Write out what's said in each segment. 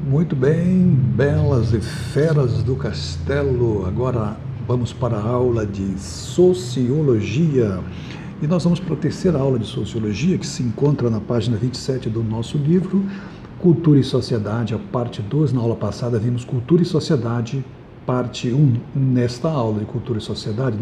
Muito bem, belas e feras do castelo. Agora vamos para a aula de Sociologia. E nós vamos para a terceira aula de Sociologia, que se encontra na página 27 do nosso livro, Cultura e Sociedade, a parte 2. Na aula passada vimos Cultura e Sociedade, parte 1. Nesta aula de Cultura e Sociedade,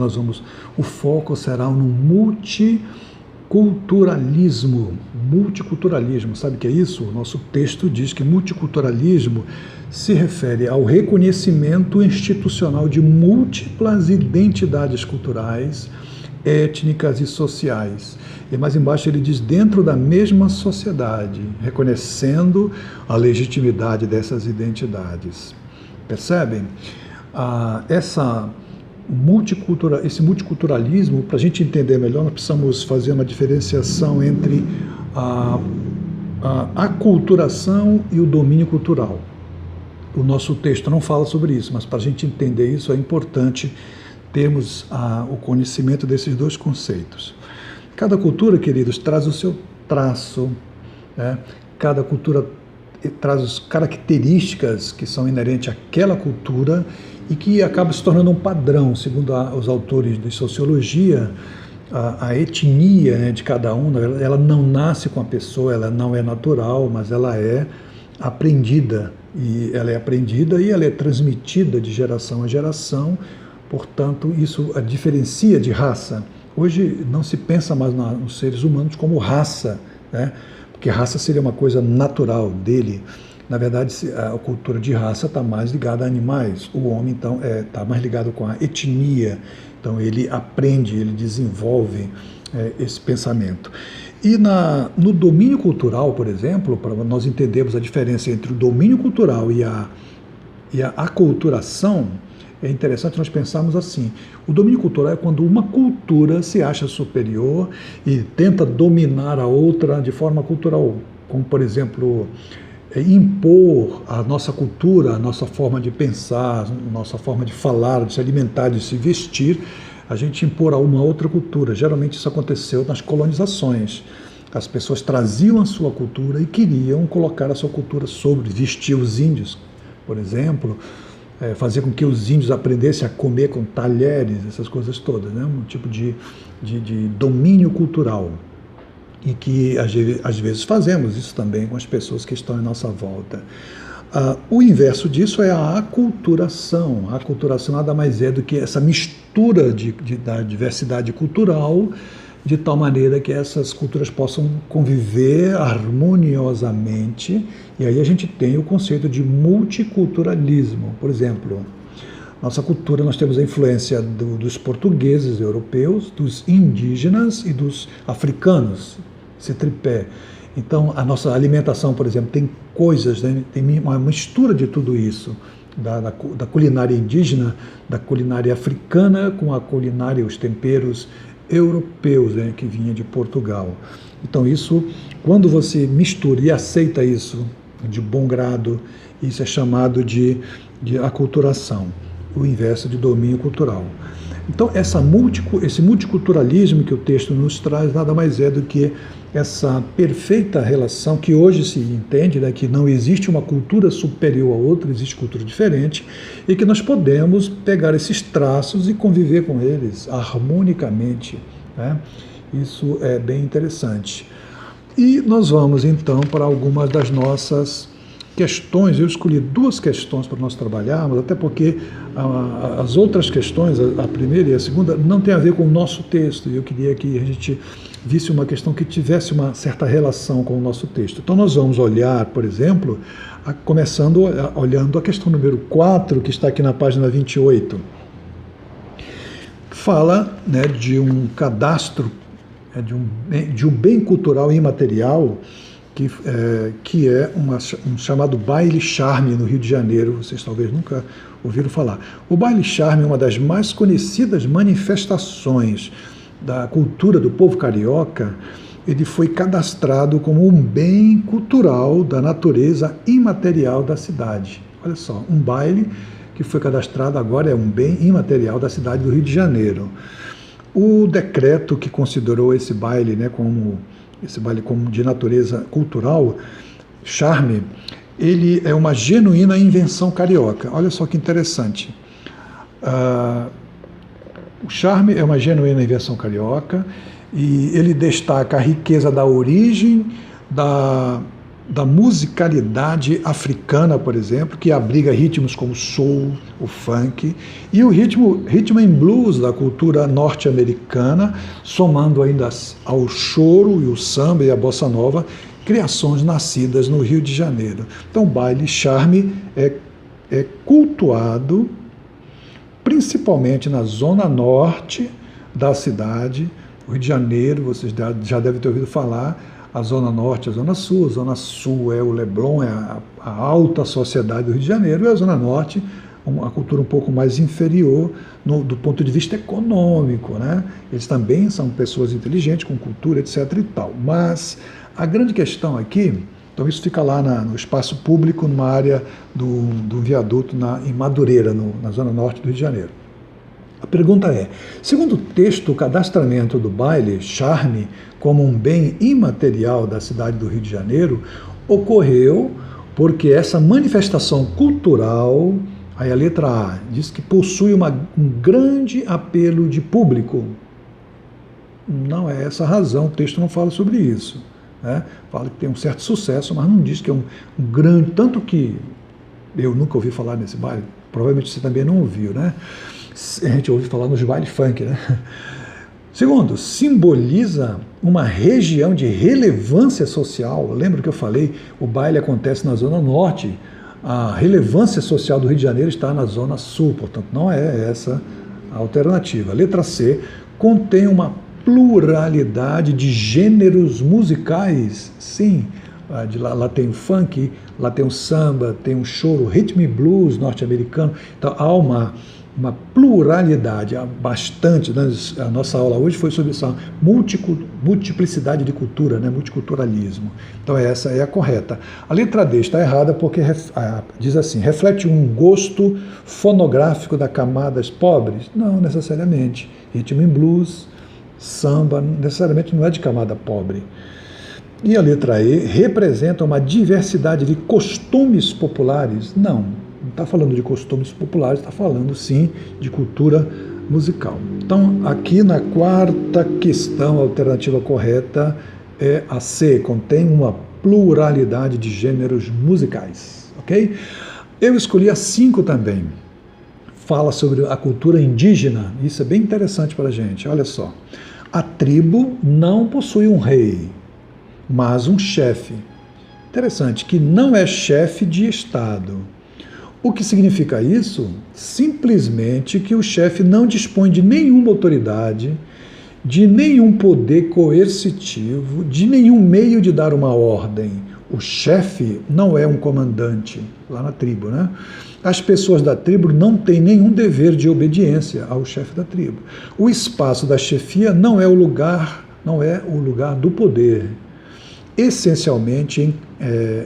o foco será no multiculturalismo. Multiculturalismo, sabe o que é isso? O nosso texto diz que multiculturalismo se refere ao reconhecimento institucional de múltiplas identidades culturais, étnicas e sociais. E mais embaixo ele diz dentro da mesma sociedade, reconhecendo a legitimidade dessas identidades. Percebem? Esse multiculturalismo, para a gente entender melhor, nós precisamos fazer uma diferenciação entre a aculturação e o domínio cultural. O nosso texto não fala sobre isso, mas para a gente entender isso é importante termos o conhecimento desses dois conceitos. Cada cultura, queridos, traz o seu traço, né? Cada cultura traz as características que são inerentes àquela cultura e que acaba se tornando um padrão, segundo os autores de sociologia. A etnia, né, de cada um, ela não nasce com a pessoa, ela não é natural, mas ela é aprendida, e ela é transmitida de geração a geração. Portanto, isso a diferencia de raça. Hoje não se pensa mais nos seres humanos como raça, né? Porque raça seria uma coisa natural dele. Na verdade, a cultura de raça está mais ligada a animais. O homem, então, está mais ligado com a etnia. Então, ele aprende, ele desenvolve esse pensamento. E no domínio cultural, por exemplo, para nós entendermos a diferença entre o domínio cultural e a aculturação, é interessante nós pensarmos assim: o domínio cultural é quando uma cultura se acha superior e tenta dominar a outra de forma cultural, como, por exemplo, impor a nossa cultura, a nossa forma de pensar, a nossa forma de falar, de se alimentar, de se vestir, a gente impor a uma outra cultura. Geralmente isso aconteceu nas colonizações. As pessoas traziam a sua cultura e queriam colocar a sua cultura sobre, vestir os índios, por exemplo, fazer com que os índios aprendessem a comer com talheres, essas coisas todas, né? Um tipo de domínio cultural. E que às vezes fazemos isso também com as pessoas que estão em nossa volta. O inverso disso é a aculturação. A aculturação nada mais é do que essa mistura da diversidade cultural, de tal maneira que essas culturas possam conviver harmoniosamente. E aí a gente tem o conceito de multiculturalismo. Por exemplo, nossa cultura, nós temos a influência dos portugueses europeus, dos indígenas e dos africanos, esse tripé. Então, a nossa alimentação, por exemplo, tem coisas, né? Tem uma mistura de tudo isso, da culinária indígena, da culinária africana com a culinária, os temperos europeus, né, que vinha de Portugal. Então, isso, quando você mistura e aceita isso de bom grado, isso é chamado de aculturação. O inverso de domínio cultural. Então, esse multiculturalismo que o texto nos traz nada mais é do que essa perfeita relação que hoje se entende, né, que não existe uma cultura superior a outra, existe cultura diferente, e que nós podemos pegar esses traços e conviver com eles harmonicamente, né? Isso é bem interessante. E nós vamos então para algumas das nossas questões. Eu escolhi duas questões para nós trabalharmos, até porque as outras questões, a primeira e a segunda, não tem a ver com o nosso texto, e eu queria que a gente visse uma questão que tivesse uma certa relação com o nosso texto. Então nós vamos olhar, por exemplo, começando olhando a questão número 4, que está aqui na página 28. Fala, né, de um cadastro, de um bem cultural imaterial, que é um chamado baile charme no Rio de Janeiro. Vocês talvez nunca ouviram falar. O baile charme é uma das mais conhecidas manifestações da cultura do povo carioca. Ele foi cadastrado como um bem cultural da natureza imaterial da cidade. Olha só, um baile que foi cadastrado agora é um bem imaterial da cidade do Rio de Janeiro. O decreto que considerou esse baile, né, como de natureza cultural, charme, ele é uma genuína invenção carioca. Olha só que interessante. O charme é uma genuína invenção carioca e ele destaca a riqueza da origem, da musicalidade africana, por exemplo, que abriga ritmos como o soul, o funk, e o ritmo and blues da cultura norte-americana, somando ainda ao choro e o samba e a bossa nova, criações nascidas no Rio de Janeiro. Então, o baile charme é cultuado principalmente na zona norte da cidade. O Rio de Janeiro, vocês já devem ter ouvido falar, a Zona Norte, a Zona Sul. A Zona Sul é o Leblon, é a alta sociedade do Rio de Janeiro, e a Zona Norte, uma cultura um pouco mais inferior do ponto de vista econômico, né? Eles também são pessoas inteligentes, com cultura, etc. e tal. Mas a grande questão aqui, então isso fica lá no espaço público, numa área do viaduto em Madureira, na Zona Norte do Rio de Janeiro. A pergunta é, segundo o texto, o cadastramento do baile charme como um bem imaterial da cidade do Rio de Janeiro ocorreu porque essa manifestação cultural, aí a letra A, diz que possui um grande apelo de público. Não é essa a razão, o texto não fala sobre isso, né? Fala que tem um certo sucesso, mas não diz que é um grande, tanto que eu nunca ouvi falar nesse baile, provavelmente você também não ouviu, né? A gente ouve falar nos bailes funk, né? Segundo, simboliza uma região de relevância social. Lembra que eu falei, o baile acontece na Zona Norte, a relevância social do Rio de Janeiro está na Zona Sul, portanto não é essa a alternativa. Letra C, contém uma pluralidade de gêneros musicais. Sim, lá tem o funk, lá tem o samba, tem o choro, rhythm and blues norte-americano. Então há uma pluralidade, há bastante, né? A nossa aula hoje foi sobre essa multiplicidade de cultura, né? Multiculturalismo. Então essa é a correta. A letra D está errada porque diz assim, reflete um gosto fonográfico das camadas pobres? Não necessariamente. Rhythm and blues, samba, necessariamente não é de camada pobre. E a letra E representa uma diversidade de costumes populares? Não está falando de costumes populares, está falando sim de cultura musical. Então, aqui na quarta questão, a alternativa correta é a C, contém uma pluralidade de gêneros musicais, ok? Eu escolhi a 5 também, fala sobre a cultura indígena, isso é bem interessante para a gente, olha só. A tribo não possui um rei, mas um chefe. Interessante, que não é chefe de Estado. O que significa isso? Simplesmente que o chefe não dispõe de nenhuma autoridade, de nenhum poder coercitivo, de nenhum meio de dar uma ordem. O chefe não é um comandante, lá na tribo, né? As pessoas da tribo não têm nenhum dever de obediência ao chefe da tribo. O espaço da chefia não é o lugar do poder. Essencialmente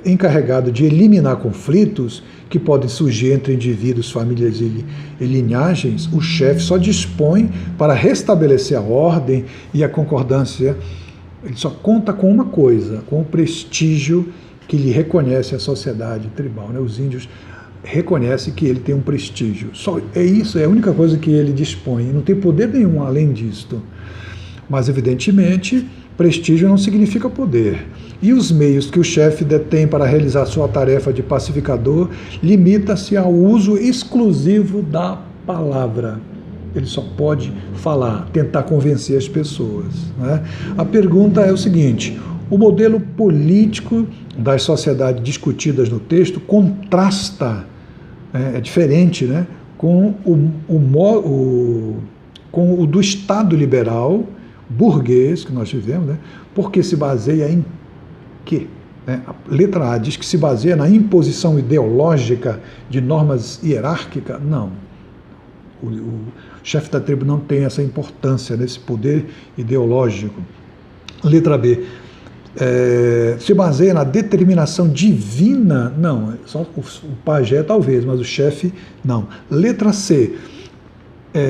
encarregado de eliminar conflitos que podem surgir entre indivíduos, famílias e linhagens, o chefe só dispõe para restabelecer a ordem e a concordância. Ele só conta com uma coisa, com o prestígio que lhe reconhece a sociedade tribal, né? Os índios reconhecem que ele tem um prestígio. Só é isso, é a única coisa que ele dispõe. Não tem poder nenhum além disto. Mas, evidentemente, prestígio não significa poder. E os meios que o chefe detém para realizar sua tarefa de pacificador limita-se ao uso exclusivo da palavra. Ele só pode falar, tentar convencer as pessoas, né? A pergunta é o seguinte, o modelo político das sociedades discutidas no texto contrasta, é diferente, né, com o do Estado liberal, burguês, que nós vivemos, né, porque se baseia em quê? A letra A diz que se baseia na imposição ideológica de normas hierárquicas? Não. O chefe da tribo não tem essa importância nesse poder ideológico. Letra B. Se baseia na determinação divina? Não. Só o pajé talvez, mas o chefe não. Letra C.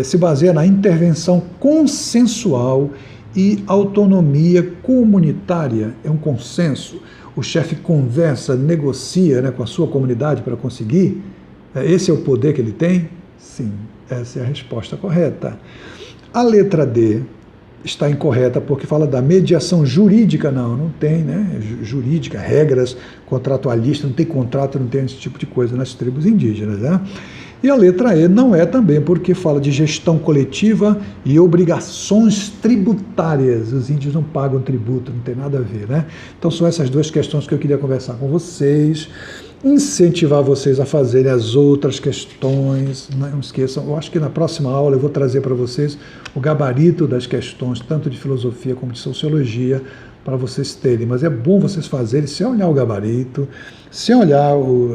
Se baseia na intervenção consensual e autonomia comunitária, é um consenso. o chefe conversa, negocia, né, com a sua comunidade para conseguir? Esse é o poder que ele tem? Sim, essa é a resposta correta. A letra D está incorreta porque fala da mediação jurídica. Não tem, né? Jurídica, regras contratualistas, não tem contrato, não tem esse tipo de coisa nas tribos indígenas, né? E a letra E não é também porque fala de gestão coletiva e obrigações tributárias. Os índios não pagam tributo, não tem nada a ver, né? Então são essas duas questões que eu queria conversar com vocês, incentivar vocês a fazerem as outras questões. Não esqueçam, eu acho que na próxima aula eu vou trazer para vocês o gabarito das questões, tanto de filosofia como de sociologia, para vocês terem. Mas é bom vocês fazerem, sem olhar o gabarito, sem olhar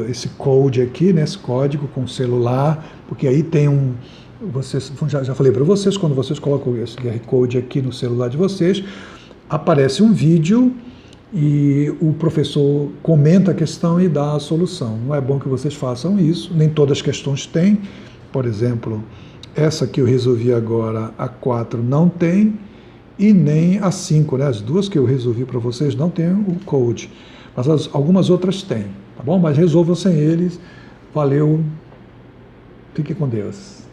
esse code aqui, né, esse código com o celular, porque aí tem vocês, já falei para vocês, quando vocês colocam esse QR Code aqui no celular de vocês, aparece um vídeo e o professor comenta a questão e dá a solução. Não é bom que vocês façam isso, nem todas as questões têm. Por exemplo, essa que eu resolvi agora, a 4, não tem, e nem a 5, né? As duas que eu resolvi para vocês não tem o code, mas algumas outras têm, tá bom? Mas resolvam sem eles. Valeu, fique com Deus.